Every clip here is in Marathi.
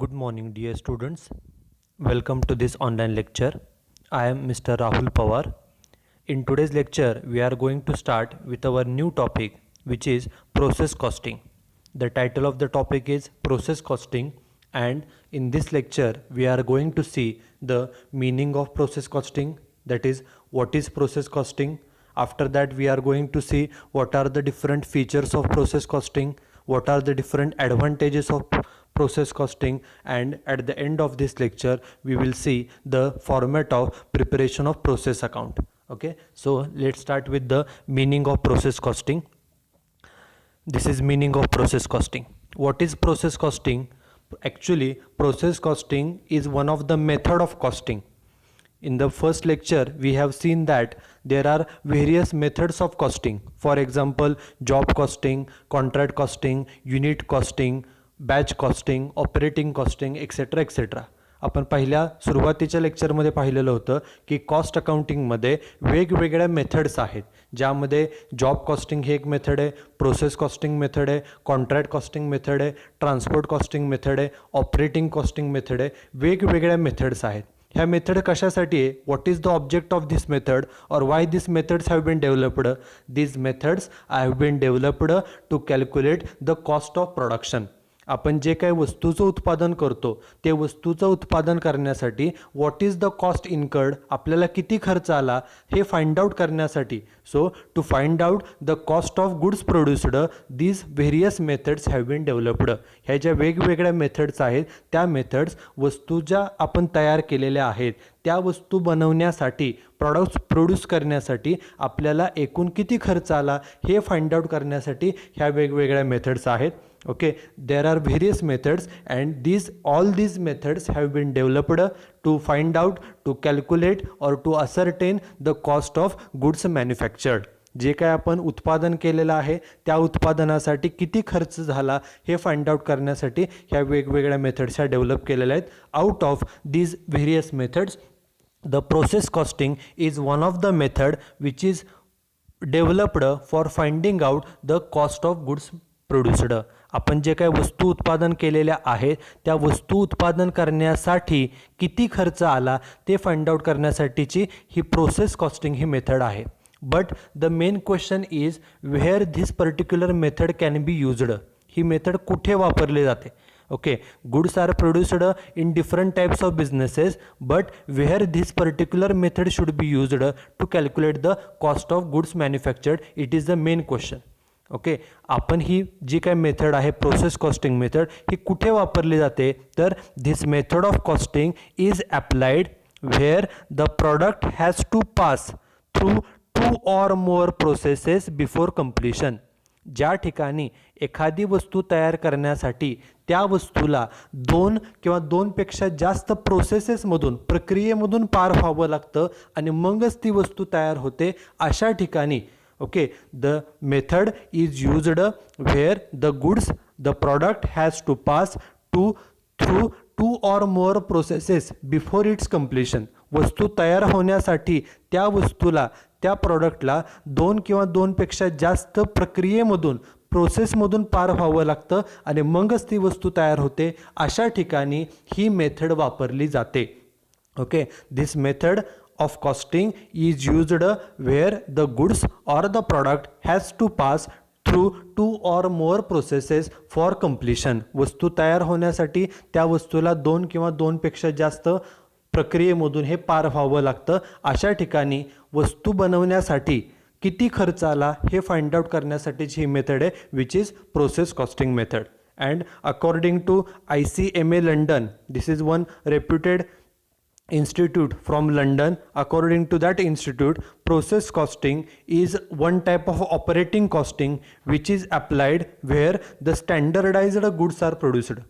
Good morning, dear students. Welcome to this online lecture. I am Mr. Rahul Pawar. In today's lecture, we are going to start with our new topic, which is process costing. The title of the topic is process costing, and in this lecture, we are going to see the meaning of process costing, that is, what is process costing. After that, we are going to see what are the different features of process costing, what are the different advantages of process costing, and at the end of this lecture we will see the format of preparation of process account. Okay, so let's start with the meaning of process costing. This is meaning of process costing. What is process costing? Actually, process costing is one of the method of costing. In the first lecture, we have seen that there are various methods of costing. For example, job costing, contract costing, unit costing, batch costing, operating costing, etcetera etcetera. आपण पहिल्या सुरुवातीच्या लेक्चरमध्ये पाहिलेलं होतं की कॉस्ट अकाउंटिंगमध्ये वेगवेगळ्या मेथड्स आहेत, ज्यामध्ये जॉब कॉस्टिंग ही एक मेथड आहे, प्रोसेस कॉस्टिंग मेथड आहे, कॉन्ट्रॅक्ट कॉस्टिंग मेथड आहे, ट्रान्सपोर्ट कॉस्टिंग मेथड आहे, ऑपरेटिंग कॉस्टिंग मेथड आहे. वेगवेगळ्या मेथड्स आहेत. ह्या मेथड कशासाठी आहे? What is the object of this method और why this methods have been developed? These methods have been developed to calculate the cost of production. आपण जे काही वस्तूचं उत्पादन करतो ते वस्तूचं उत्पादन करण्यासाठी what is the cost incurred, आपल्याला किती खर्च आला हे फाइंड आउट करण्यासाठी. So to find out the cost of goods produced, these various methods have been developed. ह्या ज्या वेगवेगळ्या मेथड्स आहेत त्या मेथड्स वस्तू ज्या आपण तयार केलेल्या आहेत त्या वस्तू बनवण्यासाठी, प्रॉडक्ट्स प्रोड्यूस करण्यासाठी आपल्याला एकूण किती खर्च आला हे फाइंड आउट करण्यासाठी ह्या वेगवेगळ्या मेथड्स आहेत. Okay, there are various methods and all these methods have been developed to find out, to calculate or to ascertain the cost of goods manufactured. जे काय आपण उत्पादन केलेलं आहे त्या उत्पादनासाठी किती खर्च झाला हे फाइंड आउट करण्यासाठी ह्या वेगवेगळ्या मेथड्स ह्या डेव्हलप केलेल्या आहेत. Out of these various methods, the process costing is one of the method which is developed for finding out the cost of goods produced. आपण जे काही वस्तू उत्पादन केलेल्या आहेत त्या वस्तू उत्पादन करण्यासाठी किती खर्च आला ते फाइंड आउट करण्यासाठीची ही प्रोसेस कॉस्टिंग ही मेथड आहे. But the main question is where this particular method can be used. ही मेथड कुठे वापरली जाते? Okay, goods are produced in different types of businesses, but where this particular method should be used to calculate the cost of goods manufactured, it is the main question. Okay, आपण ही जी काय मेथड आहे प्रोसेस कॉस्टिंग मेथड ही कुठे वापरली जाते? तर this method of costing is applied where the product has to pass through 2 or more processes before completion. ज्या ठिकाणी एखादी वस्तू तयार करण्यासाठी त्या वस्तूला 2 किंवा 2पेक्षा जास्त प्रोसेसेसमधून, प्रक्रियेमधून पार व्हावं लागतं आणि मगच ती वस्तू तयार होते, अशा ठिकाणी okay, the method is used where the goods, the product has to pass through 2 or more processes before its completion. वस्तू तयार होण्यासाठी त्या वस्तूला, त्या प्रॉडक्टला 2 किंवा 2पेक्षा जास्त प्रक्रियेमधून, प्रोसेसमधून पार व्हावं लागतं आणि मगच ती वस्तू तयार होते, अशा ठिकाणी ही मेथड वापरली जाते. Okay, this method of costing is used where the goods or the product has to pass through 2 or more processes for completion. वस्तू तयार होण्यासाठी त्या वस्तूला 2 किंवा 2पेक्षा जास्त प्रक्रियेमधून हे पार व्हावं लागतं. अशा ठिकाणी वस्तू बनवण्यासाठी किती खर्च आला हे फाइंड आउट करण्यासाठीची ही मेथड आहे, which is process costing method. And according to ICMA London, this is one reputed institute from London. According to that institute, process costing is one type of operating costing which is applied where the standardized goods are produced.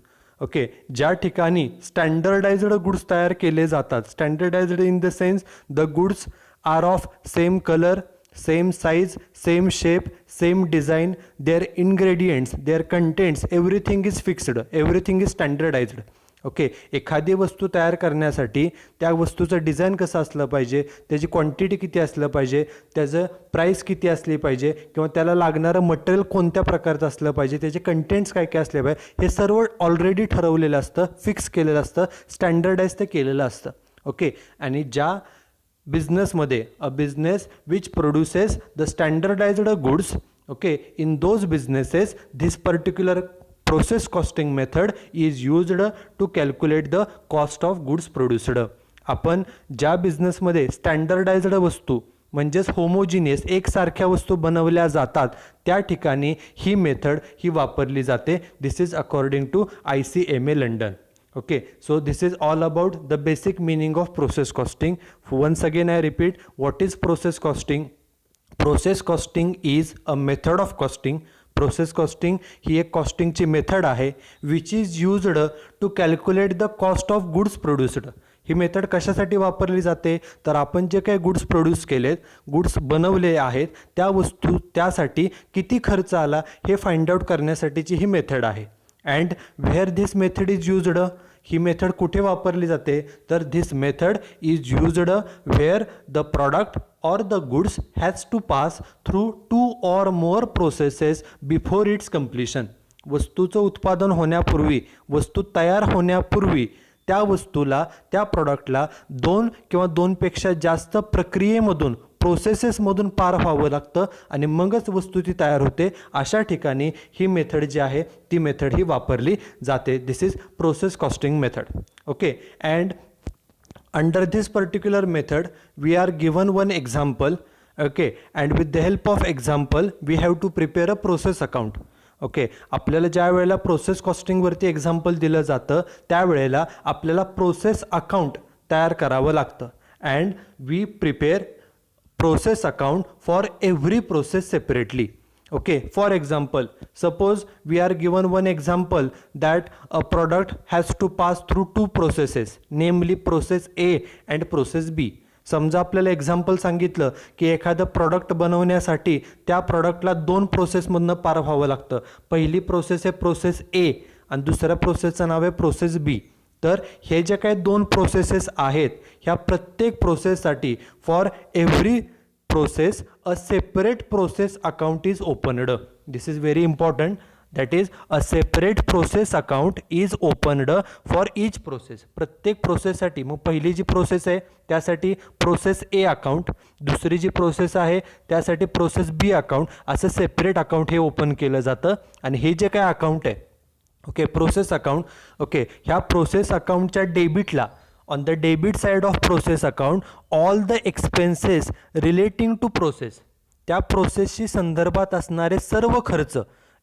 Okay, ज्या ठिकाणी स्टँडर्डाइज्ड गुड्स तयार केले जातात, standardized in the sense the goods are of same colour, same size, same shape, same design, their ingredients, their contents, everything is fixed, everything is standardized. Okay, एखादी वस्तू तयार करण्यासाठी त्या वस्तूचं डिझाईन कसं असलं पाहिजे, त्याची क्वांटिटी किती असलं पाहिजे, त्याचं प्राईस किती असली पाहिजे, किंवा त्याला लागणारं मटेरियल कोणत्या प्रकारचं असलं पाहिजे, त्याचे कंटेंट्स काय काय असले पाहिजे, हे सर्व ऑलरेडी ठरवलेलं असतं, फिक्स केलेलं असतं, स्टँडर्डाइज ते केलेलं असतं. ओके, आणि ज्या बिझनेसमध्ये a business which produces the standardized goods, okay, in those businesses this particular process costing method is used to calculate the cost of goods produced. आपण ज्या बिझनेसमध्ये स्टँडर्डाइज्ड वस्तू म्हणजेच होमोजिनियस एकसारख्या वस्तू बनवल्या जातात त्या ठिकाणी ही मेथड ही वापरली जाते. This is according to ICMA London. Okay, so this is all about the basic meaning of process costing. Once again I repeat, what is process costing? Process costing is a method of costing. Process costing ही एक कॉस्टिंगची मेथड आहे which is used to calculate the cost of goods produced. ही मेथड कशासाठी वापरली जाते, तर आपण जे काही गुड्स प्रोड्यूस केलेत, गुड्स बनवले आहेत, त्या वस्तू त्यासाठी किती खर्च आला हे फाइंड आउट करण्यासाठीची ही मेथड आहे. And where this method is used, he method कुठे वापरली जाते, तर this method is used where the product or the goods has to pass through 2 or more processes before its completion. वस्तूचं उत्पादन होण्यापूर्वी, वस्तू तयार होण्यापूर्वी त्या वस्तूला, त्या प्रॉडक्टला 2 किंवा 2पेक्षा जास्त प्रक्रियेमधून, प्रोसेसेसमधून पार व्हावं लागतं आणि मगच वस्तू ती तयार होते. अशा ठिकाणी ही मेथड जी आहे ती मेथड ही वापरली जाते. This is process costing method. Okay, and under this particular method we are given one example. Okay, and with the help of example we have to prepare a process account. Okay, आपल्याला ज्या वेळेला प्रोसेस कॉस्टिंगवरती एक्झाम्पल दिलं जातं त्यावेळेला आपल्याला प्रोसेस अकाउंट तयार करावं लागतं. And we prepare process account for every process separately. Okay, for example, suppose we are given one example that a product has to pass through 2 processes, namely process A and process B. समजा आपल्याला एक्झाम्पल सांगितलं की एखादं प्रॉडक्ट बनवण्यासाठी त्या प्रॉडक्टला 2 प्रोसेसमधनं पार व्हावं लागतं. पहिली प्रोसेस आहे प्रोसेस A आणि दुसऱ्या प्रोसेसचं नाव आहे प्रोसेस B. तर हे जे काही 2 प्रोसेसेस आहेत ह्या प्रत्येक प्रोसेससाठी for every process a separate process account is opened. This is very important. That is, a separate process account is opened for each process. प्रत्येक प्रोसेससाठी, मग पहिली जी प्रोसेस आहे त्यासाठी प्रोसेस A अकाउंट, दुसरी जी प्रोसेस आहे त्यासाठी प्रोसेस B अकाउंट, असं सेपरेट अकाउंट हे ओपन केलं जातं. आणि हे जे काय अकाउंट आहे, ओके, प्रोसेस अकाउंट, ओके, ह्या प्रोसेस अकाउंटच्या डेबिटला, on the debit side of process account, all the expenses relating to process, त्या प्रोसेसशी संदर्भात असणारे सर्व खर्च,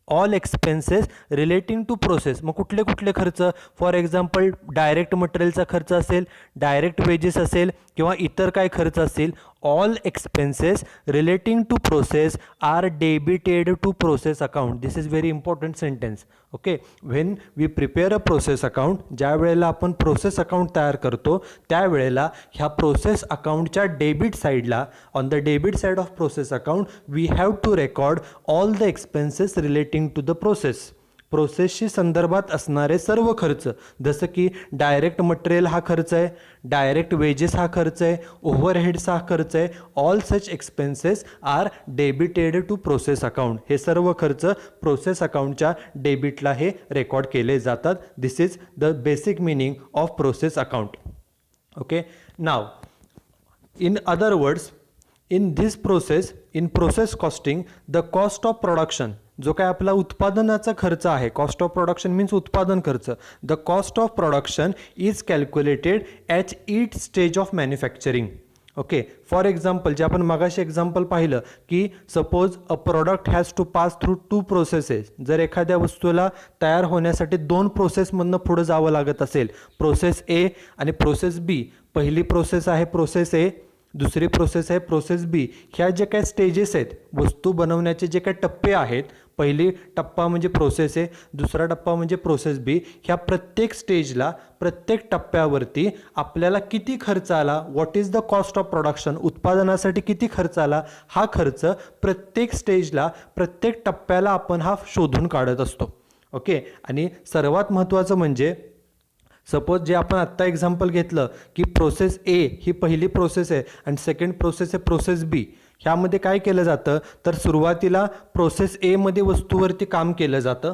all expenses relating to process. मग कुठले कुठले खर्च, फॉर एक्झाम्पल डायरेक्ट मटेरियलचा खर्च असेल, डायरेक्ट वेजेस असेल किंवा इतर काय खर्च असतील, all expenses relating to process are debited to process account. This is very important sentence. Okay, when we prepare a process account, ज्या वेळेला आपण प्रोसेस अकाउंट तयार करतो त्यावेळेला ह्या प्रोसेस अकाउंटच्या डेबिट साईडला, on the debit side of process account we have to record all the expenses relating to the process. प्रोसेसशी संदर्भात असणारे सर्व खर्च, जसं की डायरेक्ट मटेरियल हा खर्च आहे, डायरेक्ट वेजेस हा खर्च आहे, ओव्हरहेड्स हा खर्च आहे, all such expenses are debited to process account. हे सर्व खर्च प्रोसेस अकाउंटच्या डेबिटला हे रेकॉर्ड केले जातात. This is the basic meaning of process account. Okay, now in other words, in this process, in process costing, the cost of production, जो काय आपला उत्पादनाचा खर्च आहे, कॉस्ट ऑफ प्रोडक्शन मीन्स उत्पादन खर्च, the cost of production is calculated at each stage of manufacturing. Okay, for example, जे आपण मगाशी एक्झाम्पल पाहिलं की suppose a product has to pass through 2 processes. जर एखाद्या वस्तूला तयार होण्यासाठी 2 प्रोसेसमधनं पुढं जावं लागत असेल, प्रोसेस A आणि प्रोसेस B. पहिली प्रोसेस आहे प्रोसेस A, दुसरी प्रोसेस आहे प्रोसेस B. ह्या जे काही स्टेजेस आहेत, वस्तू बनवण्याचे जे काही टप्पे आहेत, पहिली टप्पा म्हणजे प्रोसेस A, दुसरा टप्पा म्हणजे प्रोसेस B. ह्या प्रत्येक स्टेजला, प्रत्येक टप्प्यावरती आपल्याला किती खर्च आला, what is the cost of production, उत्पादनासाठी किती खर्च आला, हा खर्च प्रत्येक स्टेजला, प्रत्येक टप्प्याला आपण हा शोधून काढत असतो. ओके, आणि सर्वात महत्त्वाचं म्हणजे सपोज जे आपण आत्ता एक्झाम्पल घेतलं की प्रोसेस ए ही पहिली प्रोसेस आहे आणि सेकंड प्रोसेस आहे प्रोसेस बी. ह्यामध्ये काय केलं जातं तर सुरुवातीला प्रोसेस एमध्ये वस्तूवरती काम केलं जातं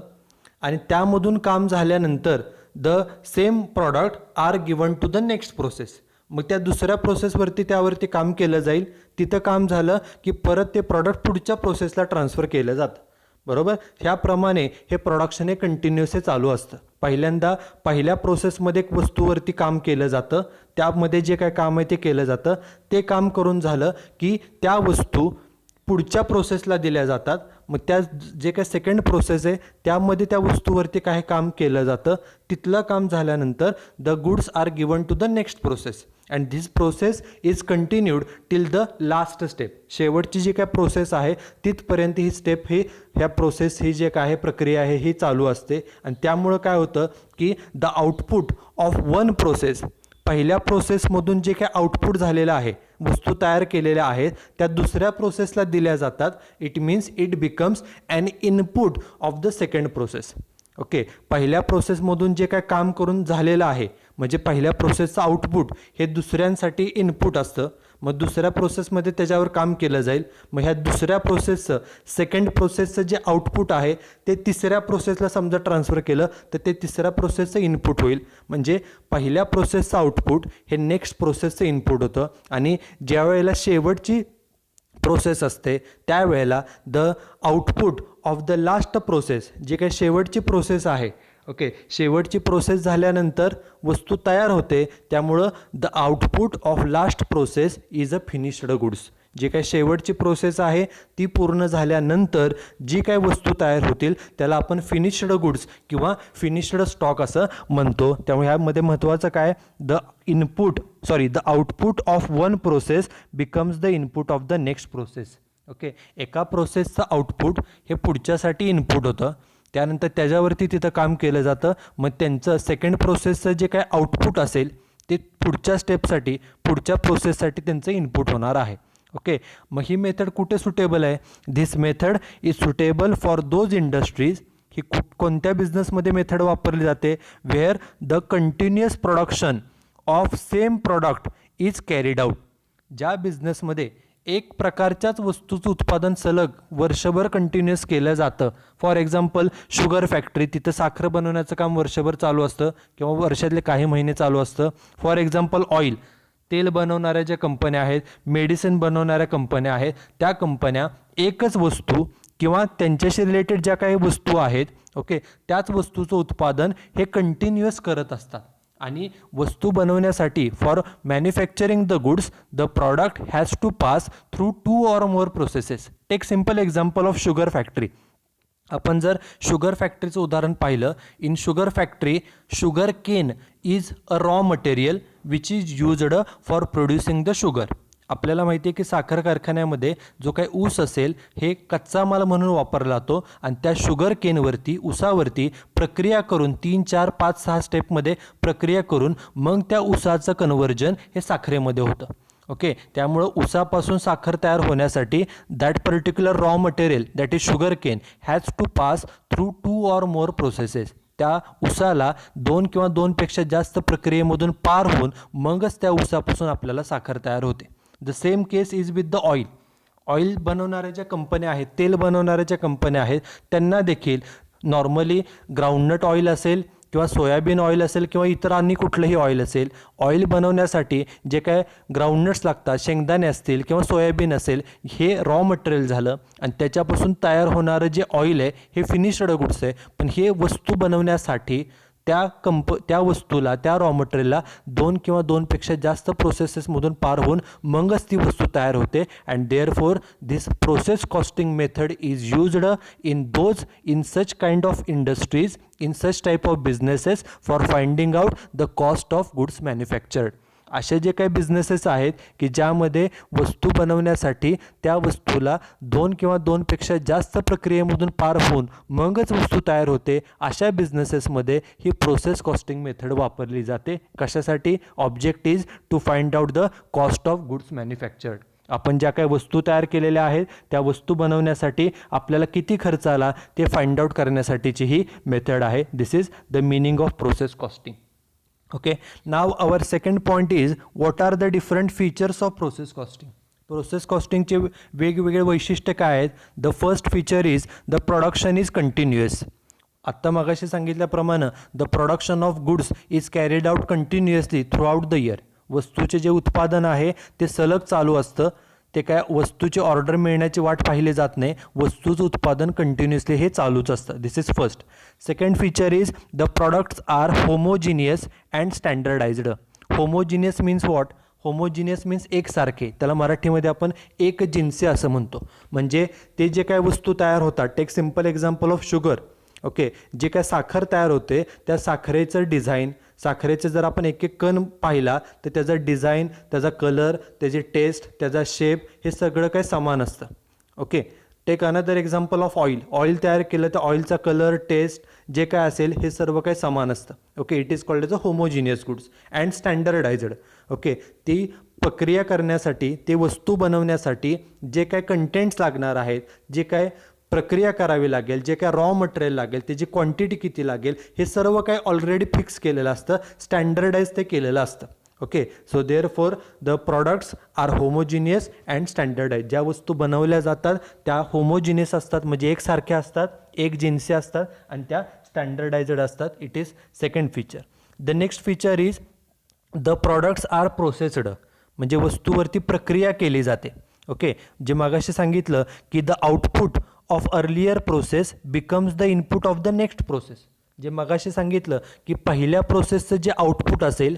आणि त्यामधून काम झाल्यानंतर the same product are given to the next process. मग त्या दुसऱ्या प्रोसेसवरती त्यावरती काम केलं जाईल. तिथं काम झालं की परत ते प्रॉडक्ट पुढच्या प्रोसेसला ट्रान्सफर केलं जातं. बरोबर. ह्याप्रमाणे हे प्रोडक्शन हे कंटिन्युअसली चालू असतं. पहिल्यांदा पहिल्या प्रोसेसमध्ये एक वस्तूवरती काम केलं जातं, त्यामध्ये जे काय काम आहे ते केलं जातं. ते काम करून झालं की त्या वस्तू पुढच्या प्रोसेसला दिल्या जातात. मग त्या जे काय सेकंड प्रोसेस आहे त्यामध्ये त्या वस्तूवरती काही काम केलं जातं. तिथलं काम झाल्यानंतर the goods are given to the next process and this process is continued till the last step. शेवटची जी काय प्रोसेस आहे तिथपर्यंत ही स्टेप ही ह्या प्रोसेस ही जे काय प्रक्रिया आहे ही चालू असते. आणि त्यामुळं काय होतं की the output of one process, पहिल्या प्रोसेसमधून जे काय आउटपुट झालेलं आहे, वस्तू तयार केलेल्या आहेत त्या दुसऱ्या प्रोसेसला दिल्या जातात. It means it becomes an input of the second process. Okay. पहिल्या प्रोसेसमधून जे काय काम करून झालेलं आहे म्हणजे पहिल्या प्रोसेसचं आउटपुट हे दुसऱ्यांसाठी इनपुट असतं. मग दुसऱ्या प्रोसेसमध्ये त्याच्यावर काम केलं जाईल. मग ह्या दुसऱ्या प्रोसेसचं सेकंड प्रोसेसचं जे आउटपुट आहे ते तिसऱ्या प्रोसेसला समजा ट्रान्सफर केलं तर ते तिसऱ्या प्रोसेसचं इनपुट होईल. म्हणजे पहिल्या प्रोसेसचं आउटपुट हे नेक्स्ट प्रोसेसचं इनपुट होतं. आणि ज्या वेळेला शेवटची प्रोसेस असते त्यावेळेला the output of the last process, जे काही शेवटची प्रोसेस आहे, ओके, शेवटची प्रोसेस झाल्यानंतर वस्तू तयार होते. त्यामुळं the output of last process is a finished goods. जे काही शेवटची प्रोसेस आहे ती पूर्ण झाल्यानंतर जी काही वस्तू तयार होतील त्याला आपण फिनिश्ड गुड्स किंवा फिनिश्ड स्टॉक असं म्हणतो. त्यामुळे ह्यामध्ये महत्त्वाचं काय, the output of one process becomes the input of the next process. Okay. एका प्रोसेसचं आउटपुट हे पुढच्यासाठी इनपुट होतं, त्यानंतर त्याच्यावरती तिथं काम केलं जातं. मग त्यांचं सेकंड प्रोसेसचं जे काय आउटपुट असेल ते पुढच्या स्टेपसाठी पुढच्या प्रोसेससाठी त्यांचं इनपुट होणार आहे. ओके. मग ही मेथड कुठे सुटेबल आहे, this method is suitable for those industries. ही कोणत्या बिझनेसमध्ये मेथड वापरली जाते, where the continuous production of same product is carried out. ज्या बिझनेसमध्ये एक प्रकारच्याच वस्तूचं उत्पादन सलग वर्षभर कंटिन्युअस केलं जातं. फॉर एक्झाम्पल शुगर फॅक्टरी, तिथं साखर बनवण्याचं काम वर्षभर चालू असतं किंवा वर्षातले काही महिने चालू असतं. फॉर एक्झाम्पल ऑइल, तेल बनवणाऱ्या ज्या कंपन्या आहेत, मेडिसिन बनवणाऱ्या कंपन्या आहेत, त्या कंपन्या एकच वस्तू किंवा त्यांच्याशी रिलेटेड ज्या काही वस्तू आहेत, ओके, त्याच वस्तूचं उत्पादन हे कंटिन्युअस करत असतात. आणि वस्तू बनवण्यासाठी for manufacturing the goods the product has to pass through 2 or more processes. Take simple example of sugar factory. आपण जर शुगर फॅक्टरीचं उदाहरण पाहिलं, in sugar factory sugar cane is a raw material which is used for producing the sugar. आपल्याला माहिती आहे की साखर कारखान्यामध्ये जो काही ऊस असेल हे कच्चा माल म्हणून वापरला जातो आणि त्या शुगर केनवरती ऊसावरती प्रक्रिया करून 3, 4, 5, 6 स्टेपमध्ये प्रक्रिया करून मग त्या ऊसाचं कन्व्हर्जन हे साखरेमध्ये होतं. ओके. त्यामुळं ऊसापासून साखर तयार होण्यासाठी that particular raw material that is sugar cane has to pass through 2 or more processes. त्या ऊसाला 2 किंवा 2पेक्षा जास्त प्रक्रियेमधून पार होऊन मगच त्या ऊसापासून आपल्याला साखर तयार होते. The same case is with the oil. Oil बनवणाऱ्या ज्या कंपन्या आहेत, तेल बनवणाऱ्या ज्या कंपन्या आहेत, त्यांना देखील नॉर्मली ग्राउंडनट ऑइल असेल किंवा सोयाबीन ऑइल असेल किंवा इतर आणि कुठलंही ऑइल असेल, ऑइल बनवण्यासाठी जे काय ग्राउंडनट्स लागतात, शेंगदाणे असतील किंवा सोयाबीन असेल, हे रॉ मटेरियल झालं आणि त्याच्यापासून तयार होणारं जे ऑइल आहे हे फिनिश्ड गुड्स आहे. पण हे वस्तू बनवण्यासाठी त्या वस्तूला, त्या रॉ मटेरियलला 2 किंवा 2पेक्षा जास्त प्रोसेसेसमधून पार होऊन मगच ती वस्तू तयार होते. And therefore this process costing method is used in such kind of industries, in such type of businesses for finding out the cost of goods manufactured. असे जे काही बिझनेसेस आहेत की ज्यामध्ये वस्तू बनवण्यासाठी त्या वस्तूला 2 किंवा 2पेक्षा जास्त प्रक्रियेमधून पार होऊन मगच वस्तू तयार होते, अशा बिझनेसेसमध्ये ही प्रोसेस कॉस्टिंग मेथड वापरली जाते. कशासाठी, object is to find out the cost of goods manufactured. आपण ज्या काही वस्तू तयार केलेल्या आहेत त्या वस्तू बनवण्यासाठी आपल्याला किती खर्च आला ते फाइंड आउट करण्यासाठीची ही मेथड आहे. This is the meaning of process costing. Okay, now our second point is what are the different features of process costing. Process कॉस्टिंगचे वेगवेगळे वैशिष्ट्य काय आहेत. The first feature is the production is continuous. आत्ता मगाशी सांगितल्याप्रमाणे the production of goods is carried out continuously through out the year. वस्तूचे जे उत्पादन आहे ते सलग चालू असतं. ते काय वस्तूची ऑर्डर मिळण्याची वाट पाहिली जात नाही. वस्तूचं उत्पादन कंटिन्युअसली हे चालूच असतं. This is first. Second feature is the products are homogeneous and standardised. Homogeneous means what. Homogeneous means एकसारखे. त्याला मराठीमध्ये आपण एकजिन्सी असं म्हणतो. म्हणजे ते जे काय वस्तू तयार होतात, take simple example of sugar. Okay, जे काय साखर तयार होते त्या साखरेचं डिझाईन, साखरेचं जर आपण एक एक कण पाहिला तर त्याचा डिझाईन, त्याचा कलर, त्याची टेस्ट, त्याचा शेप हे सगळं काय समान असतं. Okay, take another example of oil. Oil तयार केलं तर ऑइलचा कलर, टेस्ट जे काय असेल हे सर्व काही समान असतं. Okay, it is called as a homogeneous goods and standardised. Okay, ती प्रक्रिया करण्यासाठी, ते वस्तू बनवण्यासाठी जे काय कंटेंट्स लागणार आहेत, जे काय प्रक्रिया करावी लागेल, जे काय रॉ मटेरियल लागेल, त्याची क्वांटिटी किती लागेल, हे सर्व काय ऑलरेडी फिक्स केलेलं असतं. स्टँडर्डाइज ते केलेलं असतं. Okay, so therefore the products are homogeneous and standardise. ज्या वस्तू बनवल्या जातात त्या होमोजिनियस असतात, म्हणजे एकसारख्या असतात, एक जिन्सी असतात, आणि त्या स्टँडर्डाइज्ड असतात. It is second feature. The next feature is the products are processed. म्हणजे वस्तूवरती प्रक्रिया केली जाते. ओके, जे मागाशी सांगितलं की the output of earlier process becomes the input of the next process. जे मगाशी सांगितलं की पहिल्या प्रोसेसचं जे आउटपुट असेल,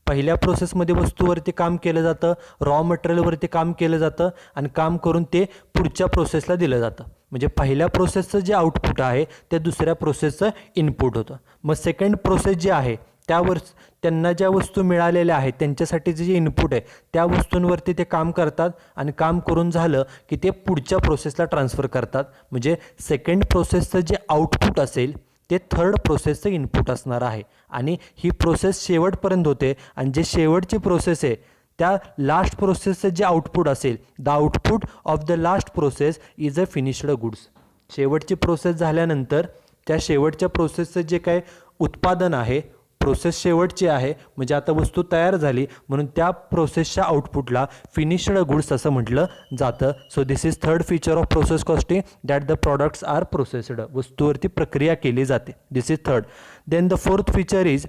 पहिल्या प्रोसेसमध्ये वस्तूवरती काम केलं जातं, रॉ मटेरियलवरती काम केलं जातं, आणि काम करून ते पुढच्या प्रोसेसला दिलं जातं. म्हणजे पहिल्या प्रोसेसचं जे आउटपुट आहे ते दुसऱ्या प्रोसेसचं इनपुट होतं. मग सेकंड प्रोसेस जे आहे त्यावर त्यांना ज्या वस्तू मिळालेल्या आहेत त्यांच्यासाठीचे जे इनपुट आहे त्या वस्तूंवरती ते काम करतात, आणि काम करून झालं की ते पुढच्या प्रोसेसला ट्रान्सफर करतात. म्हणजे सेकंड प्रोसेसचं जे आउटपुट असेल ते थर्ड प्रोसेसचं इनपुट असणार आहे, आणि ही प्रोसेस शेवटपर्यंत होते. आणि जे शेवटची प्रोसेस आहे त्या लास्ट प्रोसेसचं जे आउटपुट असेल, the output of the last process is a finished goods. शेवटची प्रोसेस झाल्यानंतर त्या शेवटच्या प्रोसेसचं जे काय उत्पादन आहे, प्रोसेस शेवटची आहे, म्हणजे आता वस्तू तयार झाली, म्हणून त्या प्रोसेसच्या आउटपुटला फिनिश्ड गुड्स असं म्हटलं जातं. So this is third feature of process costing, that the products are processed. वस्तूवरती प्रक्रिया केली जाते. This is third. Then the fourth feature is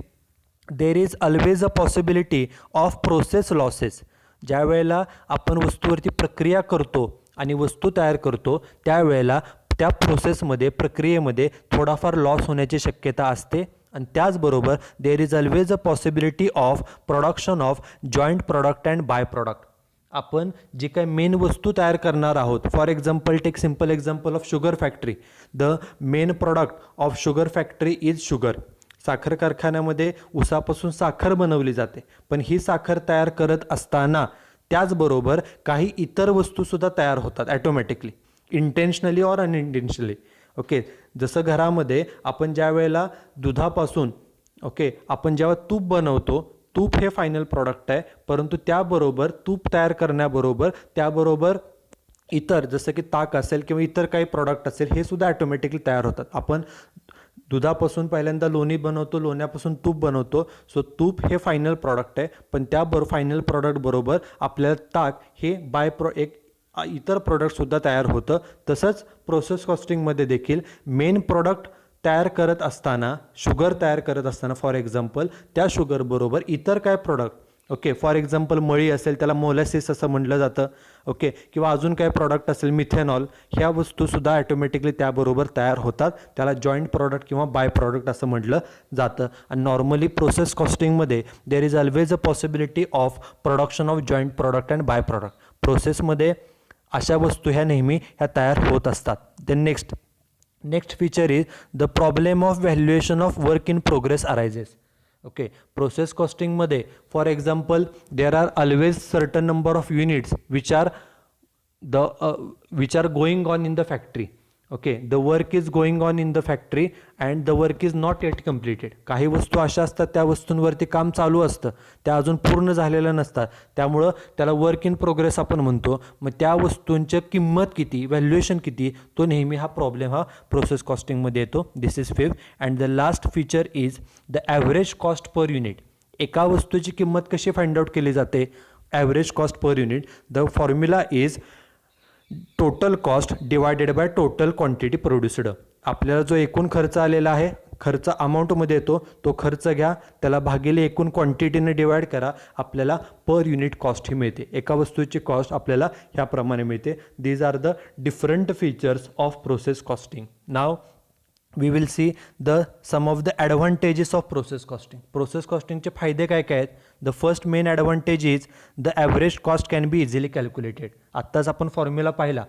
there is always a possibility of process losses. ज्या वेळेला आपण वस्तूवरती प्रक्रिया करतो आणि वस्तू तयार करतो त्यावेळेला त्या प्रोसेसमध्ये, प्रक्रियेमध्ये थोडाफार लॉस होण्याची शक्यता असते. आणि त्याचबरोबर there is always a possibility of production of joint product and by product. आपण जी काही मेन वस्तू तयार करणार आहोत, for example take simple example of sugar factory. The main product of sugar factory is sugar. साखर कारखान्यामध्ये ऊसापासून साखर बनवली जाते, पण ही साखर तयार करत असताना त्याचबरोबर काही इतर वस्तूसुद्धा तयार होतात ॲटोमॅटिकली, इंटेन्शनली ऑर अनइंटेन्शनली. ओके, जसं घरामध्ये आपण ज्या वेळेला दुधापासून, ओके, आपण जेव्हा तूप बनवतो, तूप हे फायनल प्रॉडक्ट आहे, परंतु त्याबरोबर तूप तयार करण्याबरोबर त्याबरोबर इतर जसं की ताक असेल किंवा इतर काही प्रॉडक्ट असेल हे सुद्धा ॲटोमॅटिकली तयार होतात. आपण दुधापासून पहिल्यांदा लोणी बनवतो, लोण्यापासून तूप बनवतो. सो तूप हे फायनल प्रॉडक्ट आहे, पण त्याबरोबर फायनल प्रॉडक्ट बरोबर आपल्याला ताक हे एक इतर प्रोडक्टसुद्धा तयार होतं. तसंच प्रोसेस कॉस्टिंगमध्ये देखील मेन प्रोडक्ट तयार करत असताना, शुगर तयार करत असताना फॉर एक्झाम्पल, त्या शुगरबरोबर इतर काय प्रोडक्ट, ओके, फॉर एक्झाम्पल मळी असेल त्याला मोलॅसिस असं म्हटलं जातं. ओके, किंवा अजून काय प्रॉडक्ट असेल मिथेनॉल, ह्या वस्तूसुद्धा ॲटोमॅटिकली त्याबरोबर तयार होतात. त्याला जॉईंट प्रॉडक्ट किंवा बाय प्रॉडक्ट असं म्हटलं जातं. आणि नॉर्मली प्रोसेस कॉस्टिंगमध्ये there is always a possibility of production of joint product and by product. प्रोसेसमध्ये अशा वस्तू ह्या नेहमी ह्या तयार होत असतात. Then next feature is the problem of valuation of work in progress arises. Okay, process कॉस्टिंगमध्ये for example there are always certain number of units which are going on in the factory. Okay, the work is going on in the factory and the work is not eight completed. काही वस्तू अशा असतात त्या वस्तूंवरती काम चालू असतं, त्या अजून पूर्ण झालेल्या नसतात, त्यामुळं त्याला वर्क इन प्रोग्रेस आपण म्हणतो. मग त्या वस्तूंची किंमत किती, व्हॅल्युएशन किती, तो नेहमी हा प्रॉब्लेम हा प्रोसेस कॉस्टिंगमध्ये येतो. This is fifth. And the last feature is the average cost per unit. एका वस्तूची किंमत कशी फाइंड आउट केली जाते? Average cost per unit. The formula is total cost divided by total quantity produced. आपल्याला जो एकूण खर्च आलेला आहे, खर्च अमाऊंटमध्ये येतो, तो खर्च घ्या, त्याला भागिले एकूण क्वांटिटीने डिवाइड करा, आपल्याला पर युनिट कॉस्ट ही मिळते. एका वस्तूची कॉस्ट आपल्याला ह्याप्रमाणे मिळते. These are the different features of process costing. Now we will see the some of the advantages of process costing. Process कॉस्टिंगचे फायदे काय काय आहेत? The first main advantage is the average cost can be easily calculated. आत्ताच आपण फॉर्म्युला पाहिला,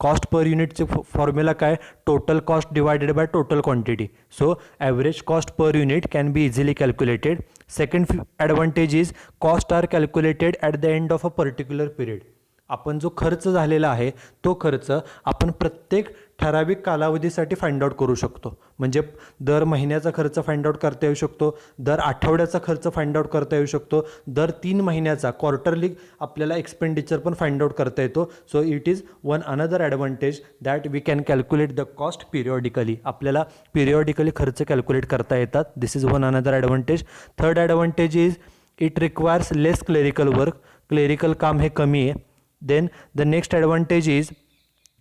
कॉस्ट पर युनिटचे फॉर्म्युला काय? Total cost divided by total quantity. So average cost per unit can be easily calculated. Second advantage is cost R calculated at the end of a particular period. आपण जो खर्च झालेला आहे तो खर्च आपण प्रत्येक ठराविक कालावधीसाठी फाइंड आउट करू शकतो. म्हणजे दर महिन्याचा खर्च फाइंड आउट करता येऊ शकतो, दर आठवड्याचा खर्च फाइंड आउट करता येऊ शकतो, दर 3 महिन्याचा क्वार्टरली आपल्याला एक्सपेंडिचर पण फाइंड आउट करता येतो. So it is one another advantage that we can calculate the cost periodically. आपल्याला पिरियॉडिकली खर्च कॅल्क्युलेट करता येतात. This is one another advantage. Third advantage is it requires less clerical work. Clerical काम हे कमी आहे. Then the next advantage is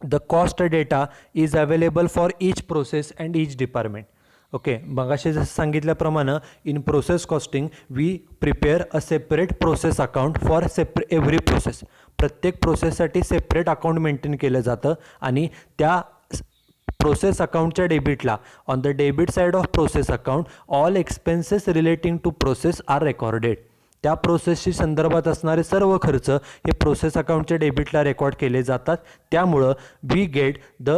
the cost data is available for each process and each department. Okay, मगाशी जसं सांगितल्याप्रमाणे in process costing we prepare a separate process account for every process. प्रत्येक प्रोसेससाठी सेपरेट अकाउंट मेंटेन केलं जातं आणि त्या प्रोसेस अकाउंटच्या डेबिटला on the debit side of process account all expenses relating to process are recorded. त्या प्रोसेसशी संदर्भात असणारे सर्व खर्च हे प्रोसेस अकाउंटच्या डेबिटला रेकॉर्ड केले जातात. त्यामुळं we get the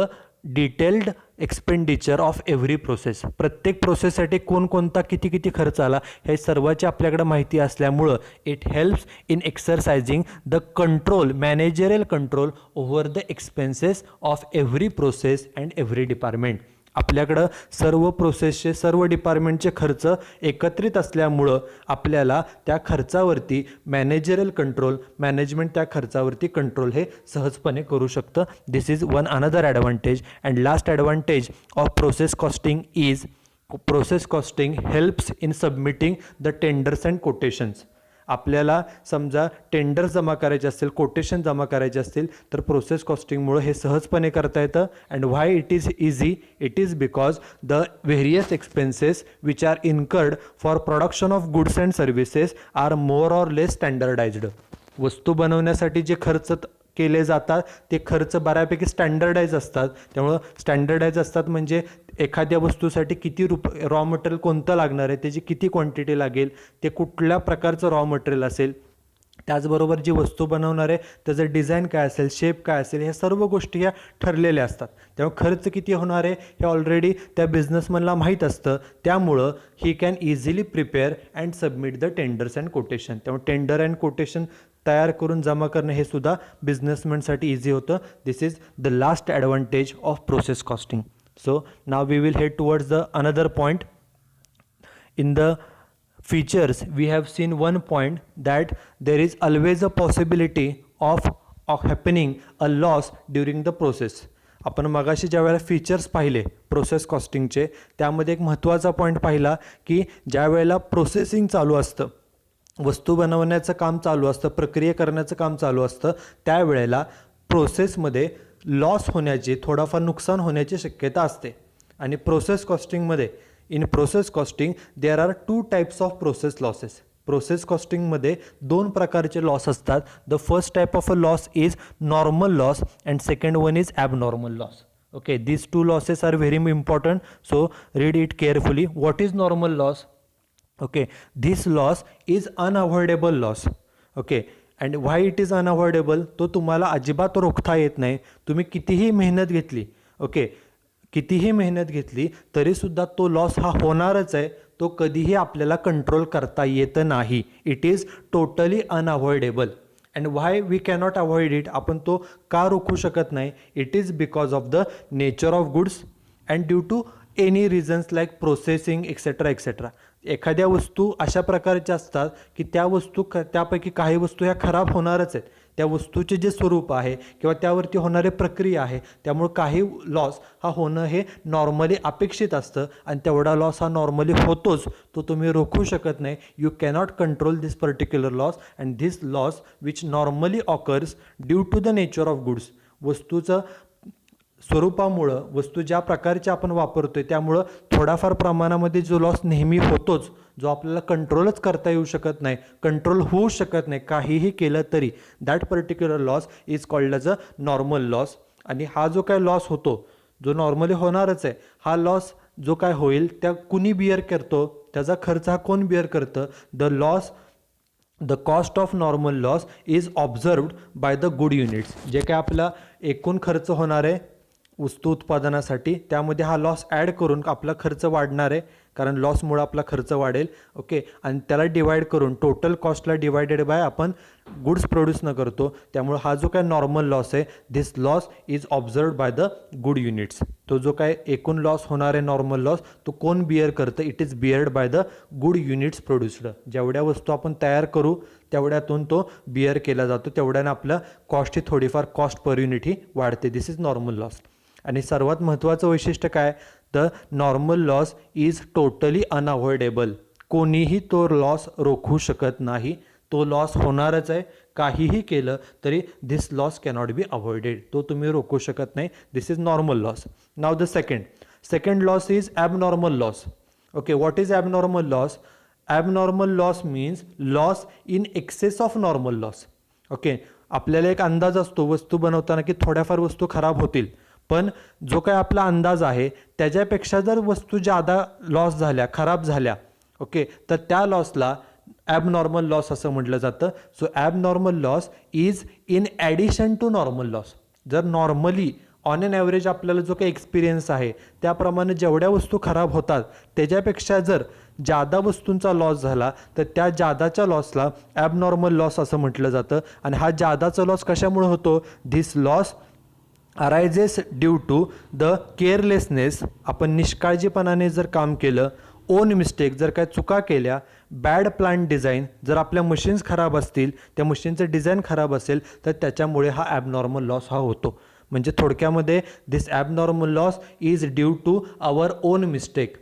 detailed expenditure of every process. प्रत्येक प्रोसेससाठी कोणकोणता किती किती खर्च आला हे सर्वाची आपल्याकडे माहिती असल्यामुळं it helps in exercising the control, managerial control over the expenses of every process and every department. आपल्याकडं सर्व प्रोसेसचे, सर्व डिपार्टमेंटचे खर्च एकत्रित असल्यामुळं आपल्याला त्या खर्चावरती मॅनेजरियल कंट्रोल, मॅनेजमेंट त्या खर्चावरती कंट्रोल हे सहजपणे करू शकतं. This is one another advantage. And last advantage of process costing is process costing helps in submitting the tenders and quotations. आपल्याला समजा टेंडर जमा करायचे असतील, कोटेशन जमा करायचे असतील तर प्रोसेस कॉस्टिंगमुळं हे सहजपणे करता येतं. And why it is easy? It is because the various expenses which are incurred for production of goods and services are more or less standardised. वस्तू बनवण्यासाठी जे खर्च केले जातात ते खर्च बऱ्यापैकी स्टँडर्डाइज असतात. त्यामुळं स्टँडर्डाइज असतात म्हणजे एखाद्या वस्तूसाठी किती रॉ मटेरियल कोणतं लागणार आहे, त्याची किती क्वांटिटी लागेल, ते कुठल्या प्रकारचं रॉ मटेरियल असेल, त्याचबरोबर जी वस्तू बनवणार आहे त्याचं डिझाईन काय असेल, शेप काय असेल, ह्या सर्व गोष्टी ह्या ठरलेल्या असतात. त्यामुळे खर्च किती होणार आहे हे ऑलरेडी त्या बिझनेसमॅनला माहीत असतं. त्यामुळं he can easily prepare and submit the tenders and quotation. त्यामुळे टेंडर अँड कोटेशन तयार करून जमा करणं हे सुद्धा बिझनेसमॅनसाठी इझी होतं. This is the last advantage of process costing. So now we will head towards the another point. In the features we have seen one point that there is always a possibility of happening a loss during the process. आपण मगाशी ज्या वेळेला फीचर्स पाहिले प्रोसेस कॉस्टिंगचे त्यामध्ये एक महत्त्वाचा पॉईंट पाहिला की ज्या वेळेला प्रोसेसिंग चालू असतं, वस्तू बनवण्याचं काम चालू असतं, प्रक्रिया करण्याचं काम चालू असतं, त्यावेळेला प्रोसेसमध्ये लॉस होण्याची, थोडाफार नुकसान होण्याची शक्यता असते. आणि प्रोसेस कॉस्टिंगमध्ये in process costing there are 2 types of process losses. Process कॉस्टिंगमध्ये 2 प्रकारचे लॉस असतात. The first type of a loss is normal loss and second one is abnormal loss. Okay, these 2 losses are very important, so read it carefully. What is normal loss? Okay, this loss is unavoidable loss. Okay, and why it is unavoidable? तो तुम्हाला अजिबात रोखता येत नाही. तुम्ही कितीही मेहनत घेतली, ओके, कितीही मेहनत घेतली तरीसुद्धा तो लॉस हा होणारच आहे. तो कधीही आपल्याला कंट्रोल करता येत नाही. It is totally unavoidable. And why we cannot avoid it? आपण तो का रोखू शकत नाही? It is because of the nature of goods and due to any reasons like processing etcetera etcetera. एखाद्या वस्तू अशा प्रकारच्या असतात की त्या वस्तू त्यापैकी काही वस्तू ह्या खराब होणारच आहेत. त्या वस्तूचे जे स्वरूप आहे किंवा त्यावरती होणारी प्रक्रिया आहे, त्यामुळे काही लॉस हा होणं हे नॉर्मली अपेक्षित असतं आणि तेवढा लॉस हा नॉर्मली होतोच. तो तुम्ही रोखू शकत नाही. You cannot control this particular loss and this loss which normally occurs due to the nature of goods. वस्तूचं स्वरूपामुळं, वस्तू ज्या प्रकारची आपण वापरतोय त्यामुळं थोडाफार प्रमाणामध्ये जो लॉस नेहमी होतोच, जो आपल्याला कंट्रोलच करता येऊ शकत नाही, कंट्रोल होऊ शकत नाही काहीही केलं तरी, that particular loss is called as a normal loss. आणि हा जो काय लॉस होतो, जो नॉर्मली होणारच आहे, हा लॉस जो काय होईल त्या कुणी बिअर करतो, त्याचा खर्च हा कोण बिअर करतं? The cost of normal loss is observed by the good units. जे काय आपला एकूण खर्च होणार आहे वस्तू उत्पादनासाठी, त्यामध्ये हा लॉस ॲड करून आपला खर्च वाढणार आहे, कारण लॉसमुळे आपला खर्च वाढेल. ओके, आणि त्याला डिवाइड करून टोटल कॉस्टला डिवायडेड बाय आपण गुड्स प्रोड्यूस न करतो. त्यामुळे हा जो काय नॉर्मल लॉस आहे, this loss is observed by the good units. तो जो काय एकूण लॉस होणार आहे नॉर्मल लॉस, तो कोण बिअर करतं? It is beard bye the good units produced. जेवढ्या वस्तू आपण तयार करू तेवढ्यातून तो बिअर केला जातो, तेवढ्याने आपल्या कॉस्ट ही थोडीफार कॉस्ट पर युनिट ही वाढते. दिस इज नॉर्मल लॉस. आणि सर्वात महत्त्वाचं वैशिष्ट्य काय? The normal loss is totally unavoidable. कोणीही तो लॉस रोखू शकत नाही. तो लॉस होणारच आहे. काहीही केलं तरी this loss cannot be avoided. तो तुम्ही रोखू शकत नाही. This is normal loss. Now the second loss is abnormal loss. Okay, what is abnormal loss? Abnormal loss means loss in excess of normal loss. Okay, आपल्याला एक अंदाज असतो वस्तू बनवताना की थोड्याफार वस्तू खराब होतील, पण जो काय आपला अंदाज आहे त्याच्यापेक्षा जर वस्तू जादा लॉस झाल्या, खराब झाल्या, ओके, तर त्या लॉसला ॲबनॉर्मल लॉस असं म्हटलं जातं. So abnormal loss is in addition to normal loss. जर नॉर्मली ऑन एन ॲव्हरेज आपल्याला जो काही एक्सपिरियन्स आहे त्याप्रमाणे जेवढ्या वस्तू खराब होतात त्याच्यापेक्षा जर जादा वस्तूंचा लॉस झाला तर त्या जादाच्या लॉसला ॲबनॉर्मल लॉस असं म्हटलं जातं. आणि हा जादाचा लॉस कशामुळे होतो? This loss arises due to the carelessness. आपण निष्काळजीपणाने जर काम केलं, ओन मिस्टेक, जर काय चुका केल्या, बॅड प्लांट डिझाईन, जर आपल्या मशीन्स खराब असतील, त्या मशीनचं डिझाईन खराब असेल, तर त्याच्यामुळे हा ॲबनॉर्मल लॉस हा होतो. म्हणजे थोडक्यामध्ये this abnormal loss is due to our own mistake,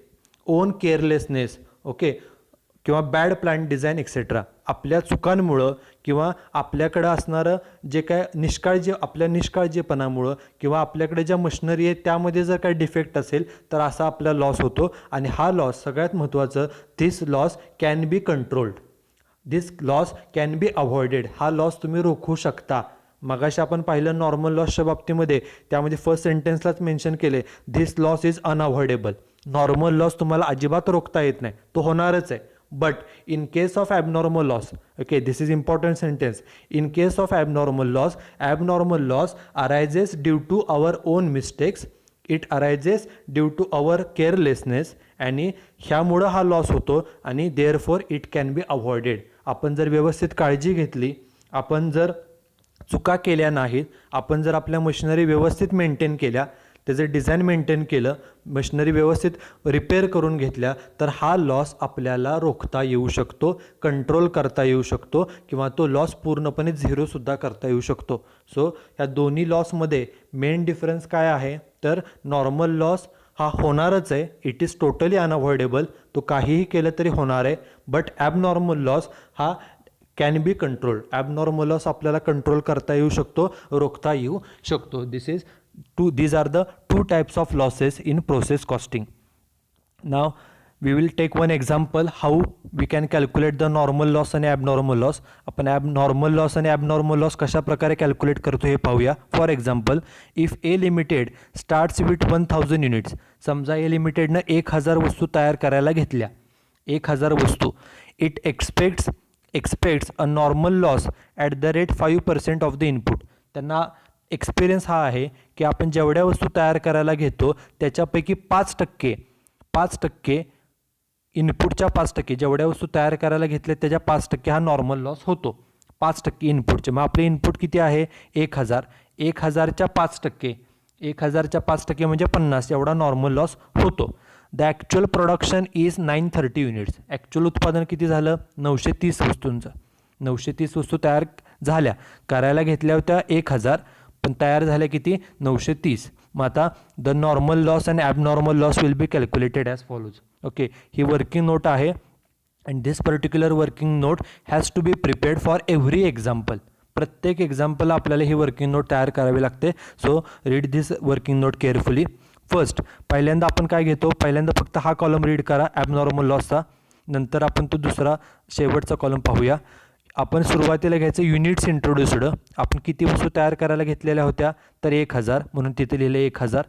own carelessness, okay, किंवा बॅड प्लांट डिझाईन एक्सेट्रा. आपल्या चुकांमुळं किंवा आपल्याकडं असणारं जे काय आपल्या निष्काळजीपणामुळं किंवा आपल्याकडे ज्या मशिनरी आहे त्यामध्ये जर काही डिफेक्ट असेल तर असा आपला लॉस होतो. आणि हा लॉस सगळ्यात महत्त्वाचं, this loss can be controlled, this loss can be avoided. हा लॉस तुम्ही रोखू शकता. मगाशी आपण पाहिलं नॉर्मल लॉसच्या बाबतीमध्ये, त्यामध्ये फर्स्ट सेंटेन्सलाच मेन्शन केले, this loss is unavoidable. Normal loss तुम्हाला अजिबात रोखता येत नाही, तो होणारच आहे. But in case of abnormal loss, okay, this is important sentence. In case of abnormal loss arises due to our own mistakes. It arises due to our carelessness. आणि ह्यामुळं हा लॉस होतो आणि therefore it can be avoided. आपण जर व्यवस्थित काळजी घेतली, आपण जर चुका केल्या नाहीत, आपण जर आपल्या मशिनरी व्यवस्थित मेंटेन केल्या, त्याचं डिझाईन मेंटेन केलं, मशिनरी व्यवस्थित रिपेअर करून घेतल्या, तर हा लॉस आपल्याला रोखता येऊ शकतो, कंट्रोल करता येऊ शकतो किंवा तो लॉस पूर्णपणे झिरोसुद्धा करता येऊ शकतो. सो ह्या दोन्ही लॉसमध्ये मेन डिफरन्स काय आहे? तर नॉर्मल लॉस हा होणारच आहे, इट इज टोटली अनअवॉइडेबल, तो काहीही केलं तरी होणार आहे. बट ॲबनॉर्मल लॉस हा can be controlled. Abnormal loss आपल्याला कंट्रोल करता येऊ शकतो, रोखता येऊ शकतो. These are the two types of losses in process costing. Now we will take one example how we can calculate the normal loss आणि abnormal loss. आपण abnormal loss आणि abnormal loss कशा प्रकारे कॅल्क्युलेट करतो हे पाहूया. For example, if A limited starts with 1000 units. समजा ए लिमिटेडनं 1000 वस्तू तयार करायला घेतल्या, 1000 वस्तू. It aspects a normal loss at the rate 5% of the input. त्यांना एक्सपिरियन्स हा आहे की आपण जेवढ्या वस्तू तयार करायला घेतो त्याच्यापैकी 5% इनपुटच्या 5%, जेवढ्या वस्तू तयार करायला घेतल्या त्याच्या 5% हा नॉर्मल लॉस होतो. 5% इनपुटचे. मग आपले इनपुट किती आहे? 1000. 1000च्या 5%, 1000च्या 5% म्हणजे 50 एवढा नॉर्मल लॉस होतो. The actual production is 930 units. Actual उत्पादन किती झालं? 930 वस्तूंचं. 930 वस्तू तयार झाल्या, करायला घेतल्या होत्या 1000, पण तयार झाल्या किती? 930. मग आता the normal loss and abnormal loss will be calculated as follows. Okay, ही वर्किंग नोट आहे and this particular working note has to be prepared for every example. प्रत्येक एक्झाम्पलला आपल्याला ही वर्किंग नोट तयार करावी लागते. So read this working note carefully. First, पहिल्यांदा आपण काय घेतो? पहिल्यांदा फक्त हा कॉलम रीड करा ॲबनॉर्मल लॉसचा, नंतर आपण तो दुसरा शेवटचा कॉलम पाहूया. आपण सुरुवातीला घ्यायचं युनिट्स इंट्रोड्युस्ड. आपण किती वस्तू तयार करायला घेतलेल्या होत्या? तर 1000, म्हणून तिथे लिहिलं 1000.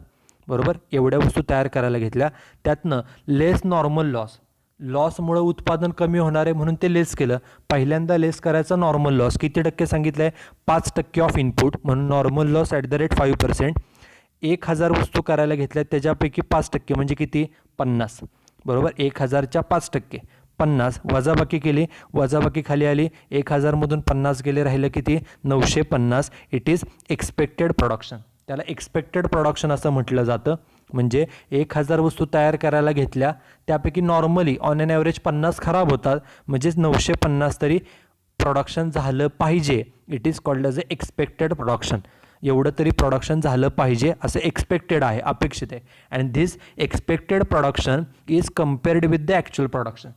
बरोबर, एवढ्या वस्तू तयार करायला घेतल्या. त्यातनं लेस नॉर्मल लॉस, लॉसमुळं उत्पादन कमी होणार आहे म्हणून ते लेस केलं. पहिल्यांदा लेस करायचा नॉर्मल लॉस. किती टक्के सांगितलं आहे? 5% ऑफ इनपुट, म्हणून नॉर्मल लॉस @5%. 1000 वस्तू करायला घेतल्या, त्याच्यापैकी 5% म्हणजे किती? 50. बरोबर, 1000च्या 5% 50. वजाबाकी केली, वजाबाकी खाली आली, 1000मधून 50 गेले, राहिलं किती? 950. It is expected production. त्याला एक्सपेक्टेड प्रोडक्शन असं म्हटलं जातं. म्हणजे 1000 वस्तू तयार करायला घेतल्या, त्यापैकी नॉर्मली ऑन एन ॲव्हरेज 50 खराब होतात, म्हणजेच 950 तरी प्रोडक्शन झालं पाहिजे. It is called as a expected production. एवढं तरी प्रोडक्शन झालं पाहिजे असं एक्सपेक्टेड आहे, अपेक्षित आहे. And this expected production is compared with the actual production.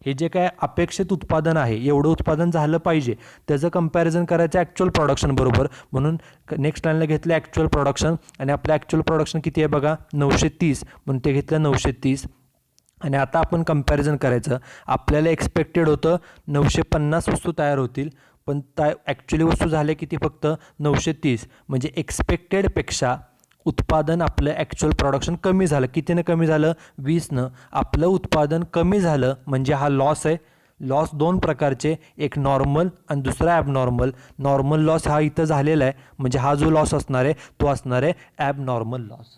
हे जे काय अपेक्षित उत्पादन आहे, एवढं उत्पादन झालं पाहिजे, त्याचं कंपॅरिझन करायचं ॲक्च्युअल प्रोडक्शन बरोबर. म्हणून नेक्स्ट लाईनला घेतलं ॲक्च्युअल प्रोडक्शन, आणि आपलं ॲक्च्युअल प्रोडक्शन किती आहे बघा? 930, म्हणून ते घेतलं 930. आणि आता आपण कंपॅरिझन करायचं. आपल्याला एक्सपेक्टेड होतं 950 वस्तू तयार होतील, पण ॲक्च्युअली वस्तू झाल्या किती? फक्त 930. म्हणजे एक्सपेक्टेडपेक्षा उत्पादन आपलं ॲक्च्युअल प्रोडक्शन कमी झालं. कितीनं कमी झालं? 20नं. आपलं उत्पादन कमी झालं म्हणजे हा लॉस आहे. लॉस दोन प्रकारचे, एक नॉर्मल आणि दुसरा ॲबनॉर्मल. नॉर्मल लॉस हा इथं झालेला आहे, म्हणजे हा जो लॉस असणार आहे तो असणार आहे ॲबनॉर्मल लॉस.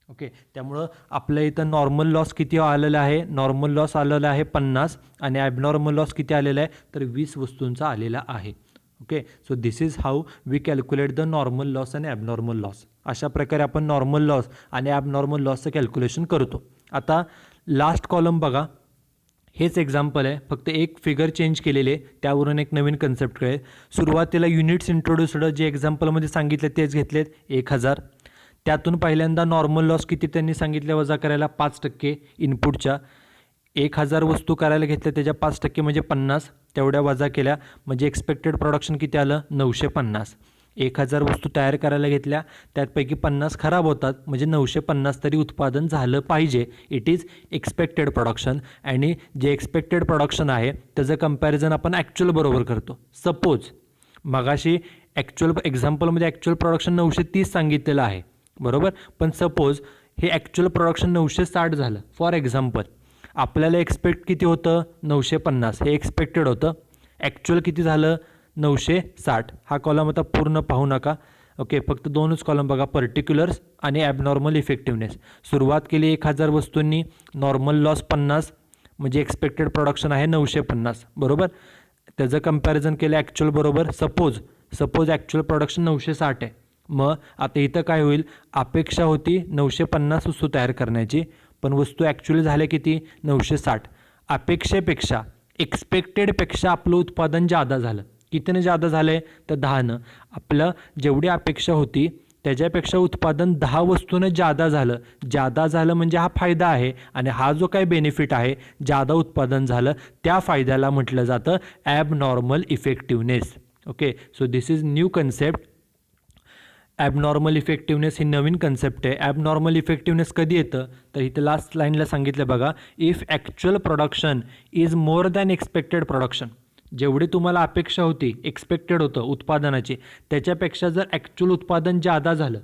ओके, त्यामुळं आपल्या इथं नॉर्मल लॉस किती आलेला आहे? नॉर्मल लॉस आलेला आहे 50, आणि ॲबनॉर्मल लॉस किती आलेला आहे? तर 20 वस्तूंचा आलेला आहे. Okay, so this is how we calculate the normal loss आणि ॲबनॉर्मल लॉस. अशा प्रकारे आपण नॉर्मल लॉस आणि ॲबनॉर्मल लॉसचं कॅल्क्युलेशन करतो. आता लास्ट कॉलम बघा, हेच एक्झाम्पल आहे, फक्त एक फिगर चेंज केलेले, त्यावरून एक नवीन कन्सेप्ट कळेल. सुरुवातीला युनिट्स इंट्रोड्युस्ड जे एक्झाम्पलमध्ये सांगितले तेच घेतलेत 1000. त्यातून पहिल्यांदा नॉर्मल लॉस किती त्यांनी सांगितले वजा करायला? 5% इनपुटच्या. 1000 वस्तू करायला घेतल्या, त्याच्या 5% म्हणजे 50, तेवढ्या वजा केल्या, म्हणजे एक्सपेक्टेड प्रोडक्शन किती आलं? 950. 1000 वस्तू तयार करायला घेतल्या, त्यापैकी 50 खराब होतात, म्हणजे 950 तरी उत्पादन झालं पाहिजे. It is expected production. आणि जे एक्सपेक्टेड प्रोडक्शन आहे त्याचं कंपॅरिझन आपण ॲक्च्युअल बरोबर करतो. सपोज मगाशी ॲक्च्युअल एक्झाम्पलमध्ये ॲक्च्युअल प्रोडक्शन 930 सांगितलेलं आहे, बरोबर, पण सपोज हे ॲक्च्युअल प्रोडक्शन 960 झालं फॉर एक्झाम्पल. आपल्याला एक्सपेक्ट किती होतं? 950. हे एक्सपेक्टेड होतं. ॲक्च्युअल किती झालं? 960. हा कॉलम आता पूर्ण पाहू नका. ओके, फक्त दोनच कॉलम बघा, पर्टिक्युलर्स आणि ॲबनॉर्मल इफेक्टिव्हनेस. सुरुवात केली 1000 वस्तूंनी, नॉर्मल लॉस 50, म्हणजे एक्सपेक्टेड प्रोडक्शन आहे 950, बरोबर. त्याचं कंपॅरिझन केलं ॲक्च्युअल बरोबर. सपोज ॲक्च्युअल प्रोडक्शन 960 आहे. मग आता इथं काय होईल? अपेक्षा होती 950 वस्तू तयार करण्याची, पण वस्तू ॲक्च्युअली झाल्या किती? 960. अपेक्षेपेक्षा, एक्सपेक्टेडपेक्षा आपलं उत्पादन जादा झालं. कितीनं जादा झालं आहे? तर 10नं. आपलं जेवढी अपेक्षा होती त्याच्यापेक्षा उत्पादन 10 वस्तूनं जादा झालं. जादा झालं म्हणजे हा फायदा आहे, आणि हा जो काही बेनिफिट आहे, जादा उत्पादन झालं, त्या फायद्याला म्हटलं जातं abnormal effectiveness. Okay, so this is new concept. Abnormal effectiveness he Naveen concept आहे. ॲबनॉर्मल इफेक्टिव्हनेस कधी येतं? तर इथं लास्ट लाईनला सांगितलं बघा, if actual production is more than expected production. जेवढी तुम्हाला अपेक्षा होती, एक्सपेक्टेड होतं उत्पादनाची, त्याच्यापेक्षा जर ॲक्च्युअल उत्पादन जादा झालं.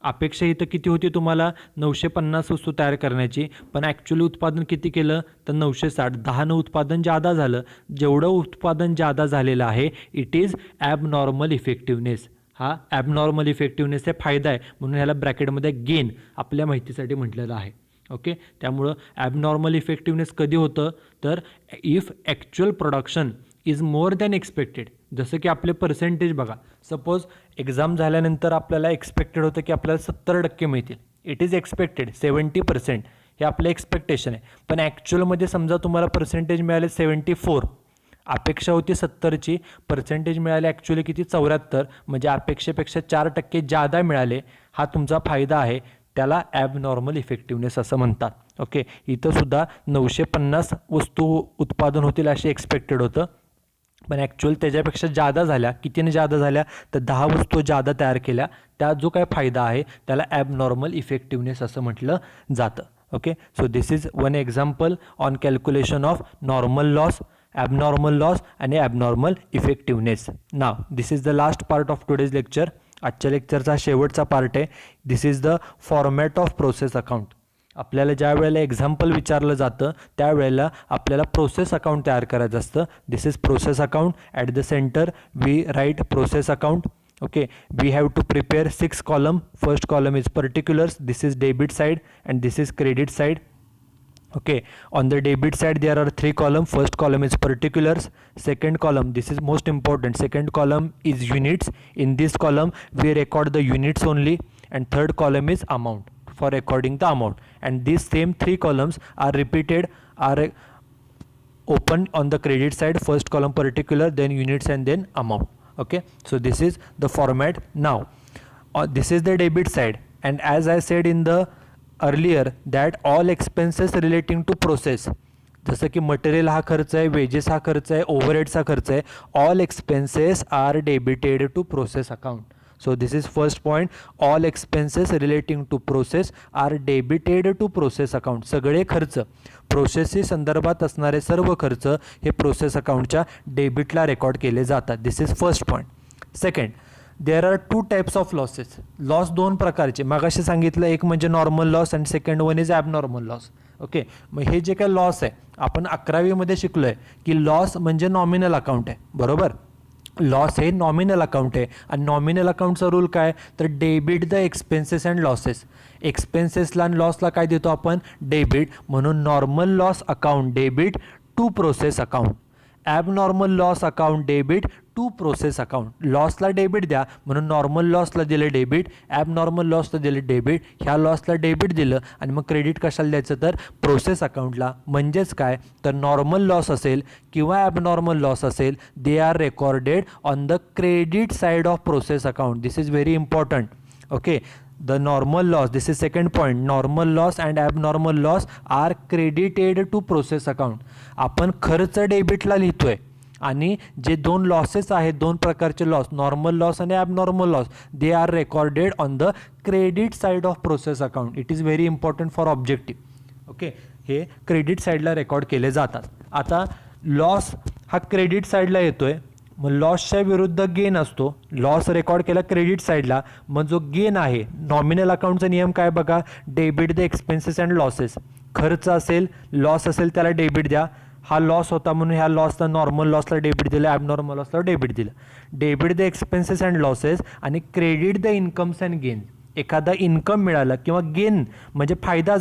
अपेक्षा इथं किती होती तुम्हाला? 950 वस्तू तयार करण्याची, पण ॲक्च्युअली उत्पादन किती केलं? तर 960. 10नं उत्पादन जादा झालं. जेवढं उत्पादन जादा झालेलं आहे, इट इज ॲबनॉर्मल इफेक्टिव्हनेस. हा ॲबनॉर्मल इफेक्टिव्हनेसचा फायदा आहे, म्हणून ह्याला ब्रॅकेटमध्ये गेन आपल्या माहितीसाठी म्हटलेलं आहे. ओके, त्यामुळं ॲबनॉर्मल इफेक्टिव्हनेस कधी होतं? तर if actual production is more than expected. जसं की आपले पर्सेंटेज बघा, सपोज एक्झाम झाल्यानंतर आपल्याला एक्सपेक्टेड होतं की आपल्याला 70% मिळतील. It is expected 70%. हे आपलं एक्सपेक्टेशन आहे. पण ॲक्च्युअलमध्ये समजा तुम्हाला पर्सेंटेज मिळाले 74, अपेक्षा होती 70ची, पर्सेंटेज मिळाले ॲक्च्युअली किती 74, म्हणजे अपेक्षेपेक्षा 4% जादा मिळाले. हा तुमचा फायदा आहे, त्याला ॲबनॉर्मल इफेक्टिव्हनेस असं म्हणतात. ओके, इथं सुद्धा 950 वस्तू उत्पादन होतील असे एक्सपेक्टेड होतं, पण ॲक्च्युअल त्याच्यापेक्षा जादा झाल्या. कितीने जादा झाल्या तर 10 वस्तू जादा तयार केल्या. त्या जो काय फायदा आहे त्याला ॲबनॉर्मल इफेक्टिव्हनेस असं म्हटलं जातं. Okay, so this is one example on calculation of normal loss, abnormal loss आणि abnormal effectiveness. Now this is the last part of today's lecture. आजच्या लेक्चरचा शेवटचा पार्ट आहे. This is the format of process account. आपल्याला ज्या वेळेला एक्झाम्पल विचारलं जातं त्यावेळेला आपल्याला प्रोसेस अकाउंट तयार करायचं असतं. This is process account. At the centre we write process account. Okay, we have to prepare 6 column. First column is particulars, this is debit side and this is credit side. Okay, on the debit side there are 3 columns. First column is particulars, second column, this is most important, second column is units. In this column we record the units only, and third column is amount, for recording the amount. And these same 3 columns are repeated, are open on the credit side. First column particular, then units, and then amount. Okay, so this is the format. Now this is the debit side, and as I said in the earlier that all expenses relating to process, जसं की मटेरियल हा खर्च आहे, वेजेस हा खर्च आहे, ओव्हरहेड्स हा खर्च आहे, all expenses are debited to process account. So this is first point. All expenses relating to process are debited to process account. सगळे खर्च, प्रोसेसशी संदर्भात असणारे सर्व खर्च हे प्रोसेस अकाउंटच्या डेबिटला रेकॉर्ड केले जातात. This is first point. Second, there are 2 types of losses. Loss 2 प्रकारचे, मागाशी सांगितलं, एक म्हणजे normal loss and second one is abnormal loss. Okay, मग हे जे काय लॉस आहे आपण 11वीमध्ये शिकलो आहे की लॉस म्हणजे नॉमिनल अकाउंट आहे. बरोबर, लॉस हे नॉमिनल अकाउंट आहे. आणि नॉमिनल अकाउंटचा रूल काय तर debit the expenses and losses. एक्सपेन्सेसला आणि लॉसला काय देतो आपण डेबिट, म्हणून normal loss account debit to process account. Abnormal loss account debit to process account. लॉसला डेबिट द्या म्हणून नॉर्मल लॉसला दिलं डेबिट, ॲबनॉर्मल लॉसला दिलं डेबिट, ह्या लॉसला डेबिट दिलं आणि मग क्रेडिट कशाला द्यायचं तर प्रोसेस अकाउंटला. म्हणजेच काय तर नॉर्मल लॉस असेल किंवा ॲबनॉर्मल लॉस असेल, they are recorded on the credit side of process account. This is very important. Okay, the normal loss, this is second point, normal loss and abnormal loss are credited to process account. आपण खर्च डेबिटला लिहितोय आणि जे 2 लॉसेस आहेत, 2 प्रकारचे लॉस, नॉर्मल लॉस आणि abnormal loss, they are recorded on the credit side of process account. It is very important for objective. Okay, हे क्रेडिट साईडला रेकॉर्ड केले जातात. आता लॉस हा क्रेडिट साईडला येतोय, मग लॉसच्या विरुद्ध गेन असतो. लॉस रेकॉर्ड केला क्रेडिट साईडला, मग जो गेन आहे, नॉमिनल अकाउंटचा नियम काय बघा, debit the expenses and losses. खर्च असेल, लॉस असेल त्याला डेबिट द्या. हा लॉस होता म्हणून ह्या लॉसला नॉर्मल लॉसला डेबिट दिलं, ॲबनॉर्मल लॉसला डेबिट दिलं. Debit the expenses and losses आणि credit the incomes and gain. एखादा इन्कम मिळाला किंवा गेन म्हणजे फायदा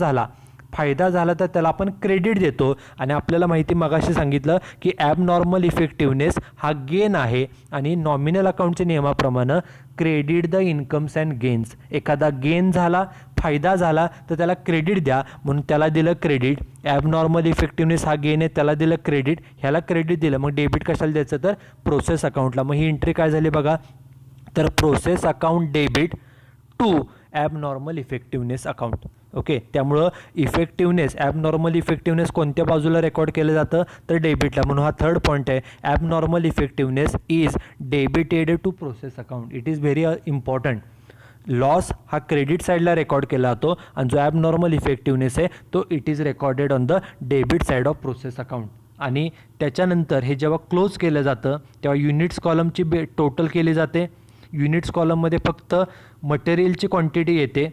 झाला तर त्याला आपण क्रेडिट देतो. आणि आपल्याला माहिती मगाशी सांगितलं की ॲबनॉर्मल इफेक्टिव्हनेस हा गेन आहे आणि नॉमिनल अकाउंटच्या नियमाप्रमाणे credit the incomes and gains. एखादा गेन झाला, फायदा झाला तर त्याला क्रेडिट द्या म्हणून त्याला दिलं क्रेडिट. ॲबनॉर्मल इफेक्टिव्हनेस हा गेन आहे, त्याला दिलं क्रेडिट, ह्याला क्रेडिट दिलं, मग डेबिट कशाला द्यायचं तर प्रोसेस अकाउंटला. मग ही एंट्री काय झाली बघा, तर process account debit to abnormal effectiveness account. Okay, त्यामुळं इफेक्टिव्हनेस, ॲबनॉर्मल इफेक्टिव्हनेस कोणत्या बाजूला रेकॉर्ड केलं जातं तर डेबिटला. म्हणून हा थर्ड पॉईंट आहे, abnormal effectiveness is debited to process account. It is very important. Loss हा क्रेडिट साईडला रेकॉर्ड केला जातो आणि जो ॲबनॉर्मल इफेक्टिव्हनेस आहे तो it is recorded on the debit side of process account. आणि त्याच्यानंतर हे जेव्हा क्लोज केलं जातं तेव्हा युनिट्स कॉलमची टोटल केली जाते. युनिट्स कॉलममध्ये फक्त मटेरियलची क्वांटिटी येते.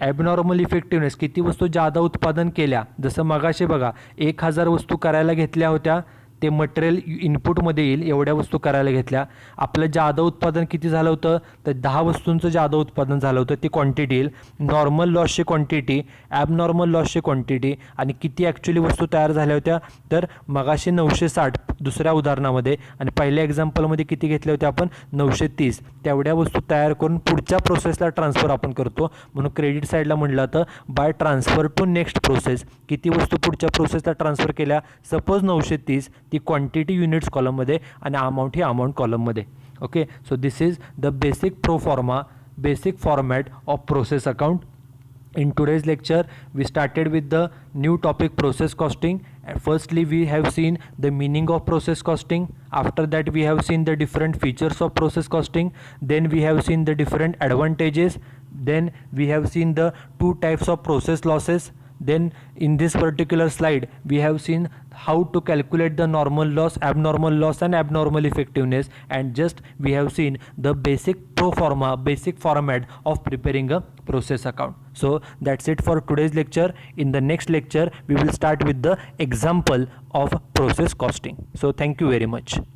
ॲबनॉर्मल इफेक्टिव्हनेस किती वस्तू जादा उत्पादन केल्या, जसं मगाशी बघा 1000 वस्तू करायला घेतल्या होत्या, ते मटेरियल इनपुटमध्ये येईल एवढ्या वस्तू करायला घेतल्या. आपलं जादा उत्पादन किती झालं होतं तर 10 वस्तूंचं जादा उत्पादन झालं होतं, ती क्वांटिटी येईल. नॉर्मल लॉसची क्वांटिटी, ॲबनॉर्मल लॉसची क्वांटिटी आणि किती ॲक्च्युली वस्तू तयार झाल्या होत्या तर मगाशी 960 दुसऱ्या उदाहरणामध्ये आणि पहिल्या एक्झाम्पलमध्ये किती घेतल्या होत्या आपण 930. तेवढ्या वस्तू तयार करून पुढच्या प्रोसेसला ट्रान्सफर आपण करतो. म्हणून क्रेडिट साईडला म्हटलं तर by transfer to next process. किती वस्तू पुढच्या प्रोसेसला ट्रान्सफर केल्या, सपोज 930, ती क्वांटिटी युनिट्स कॉलममध्ये आणि अमाऊंट ही अमाऊंट कॉलममध्ये. Okay, so this is the basic format of process account. In today's lecture, we started with the new topic process costing. Firstly, we have seen the meaning of process costing. After that, we have seen the different features of process costing. Then we have seen the different advantages. Then we have seen the two types of process losses. Then in this particular slide, we have seen how to calculate the normal loss, abnormal loss and abnormal effectiveness, and just we have seen the basic format of preparing a process account. So that's it for today's lecture. In the next lecture, we will start with the example of process costing. So thank you very much.